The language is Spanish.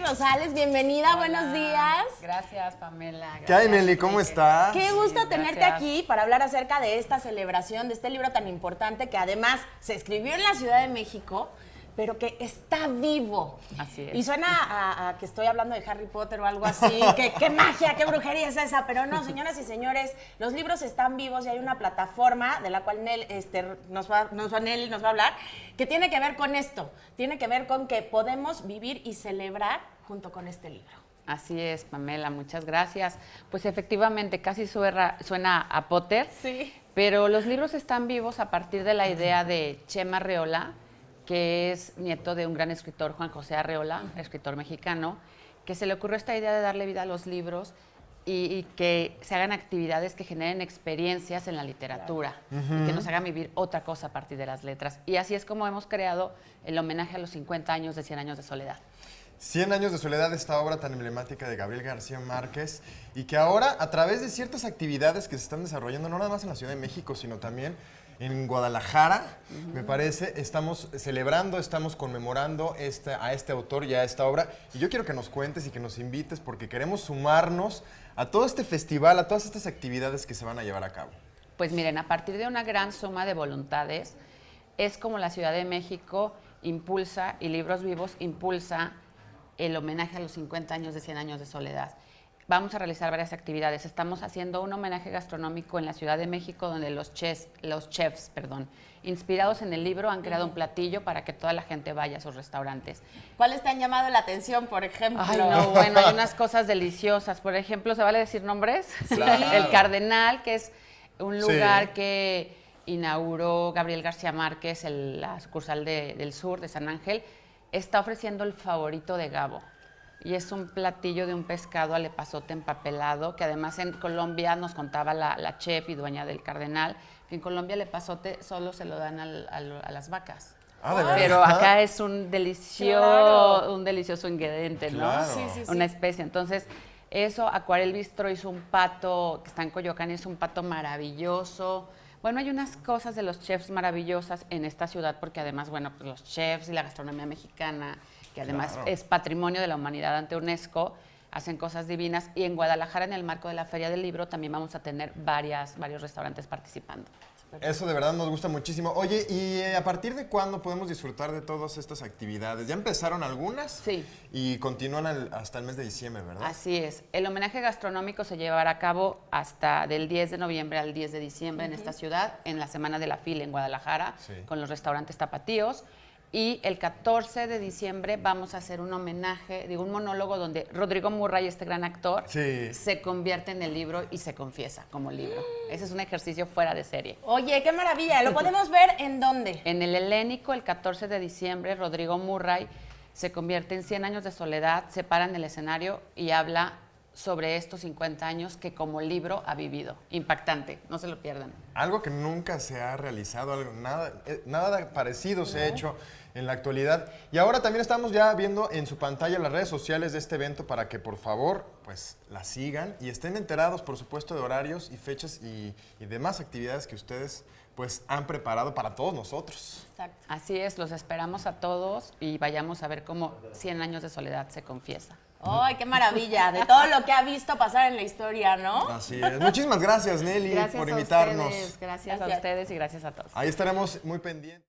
Rosales, bienvenida, Hola. buenos días. Gracias, Pamela. ¿Qué hay, Nelly? ¿Cómo estás? Qué gusto tenerte gracias. aquí para hablar acerca de esta celebración, de este libro tan importante que además se escribió en la Ciudad de México, pero que está vivo. Así es. Y suena a que estoy hablando de Harry Potter o algo así, que qué magia, qué brujería es esa, pero no, señoras y señores, los libros están vivos y hay una plataforma de la cual Nelly nos va a hablar, que tiene que ver con esto, tiene que ver con que podemos vivir y celebrar junto con este libro. Así es, Pamela, muchas gracias. Pues efectivamente, casi suena a Potter, Sí. pero los libros están vivos a partir de la idea de Chema Arreola, que es nieto de un gran escritor, Juan José Arreola, escritor mexicano, que se le ocurrió esta idea de darle vida a los libros y que se hagan actividades que generen experiencias en la literatura y que nos hagan vivir otra cosa a partir de las letras. Y así es como hemos creado el homenaje a los 50 años de 100 años de soledad. 100 años de soledad, esta obra tan emblemática de Gabriel García Márquez, y que ahora, a través de ciertas actividades que se están desarrollando, no nada más en la Ciudad de México, sino también en Guadalajara, me parece, estamos celebrando, estamos conmemorando a este autor y a esta obra. Y yo quiero que nos cuentes y que nos invites, porque queremos sumarnos a todo este festival, a todas estas actividades que se van a llevar a cabo. Pues miren, a partir de una gran suma de voluntades, es como la Ciudad de México impulsa, y Libros Vivos impulsa, el homenaje a los 50 años de 100 años de soledad. Vamos a realizar varias actividades. Estamos haciendo un homenaje gastronómico en la Ciudad de México, donde los chefs, inspirados en el libro, han creado un platillo para que toda la gente vaya a sus restaurantes. ¿Cuáles te han llamado la atención, por ejemplo? Ay, no, bueno, hay unas cosas deliciosas. Por ejemplo, ¿se vale decir nombres? Claro. El Cardenal, que es un lugar Sí. que inauguró Gabriel García Márquez, la sucursal del sur, de San Ángel, está ofreciendo el favorito de Gabo. Y es un platillo de un pescado al epazote empapelado, que además en Colombia nos contaba la chef y dueña del Cardenal, que en Colombia el epazote solo se lo dan a las vacas. Ah, ¿de verdad? Pero acá es un Claro. delicioso ingrediente, ¿no? Claro. Sí, sí, sí. Una especie. Entonces, eso, Acuarel Bistro hizo un pato, que está en Coyoacán, y es un pato maravilloso. Bueno, hay unas cosas de los chefs maravillosas en esta ciudad, porque además, bueno, pues los chefs y la gastronomía mexicana, que además Claro. es patrimonio de la humanidad ante UNESCO, hacen cosas divinas. Y en Guadalajara, en el marco de la Feria del Libro, también vamos a tener varios restaurantes participando. Eso de verdad nos gusta muchísimo. Oye, ¿y a partir de cuándo podemos disfrutar de todas estas actividades? ¿Ya empezaron algunas? Sí. Y continúan hasta el mes de diciembre, ¿verdad? Así es. El homenaje gastronómico se llevará a cabo hasta del 10 de noviembre al 10 de diciembre en esta ciudad, en la Semana de la Fila en Guadalajara, Sí. con los restaurantes tapatíos. Y el 14 de diciembre vamos a hacer un homenaje, un monólogo donde Rodrigo Murray, este gran actor, Sí. se convierte en el libro y se confiesa como libro. Ese es un ejercicio fuera de serie. Oye, qué maravilla. ¿Lo podemos ver en dónde? En el Helénico, el 14 de diciembre, Rodrigo Murray se convierte en 100 años de soledad, se para en el escenario y habla sobre estos 50 años que como libro ha vivido. Impactante, no se lo pierdan. Algo que nunca se ha realizado, nada parecido se ha hecho en la actualidad. Y ahora también estamos ya viendo en su pantalla las redes sociales de este evento para que por favor pues la sigan y estén enterados, por supuesto, de horarios y fechas y demás actividades que ustedes pues han preparado para todos nosotros. Exacto. Así es, los esperamos a todos y vayamos a ver cómo 100 años de soledad se confiesa. ¡Ay, qué maravilla! De todo lo que ha visto pasar en la historia, ¿no? Así es. Muchísimas gracias, Nelly, Gracias por a invitarnos. ustedes, gracias a Gracias. ustedes y gracias a todos. Ahí estaremos muy pendientes.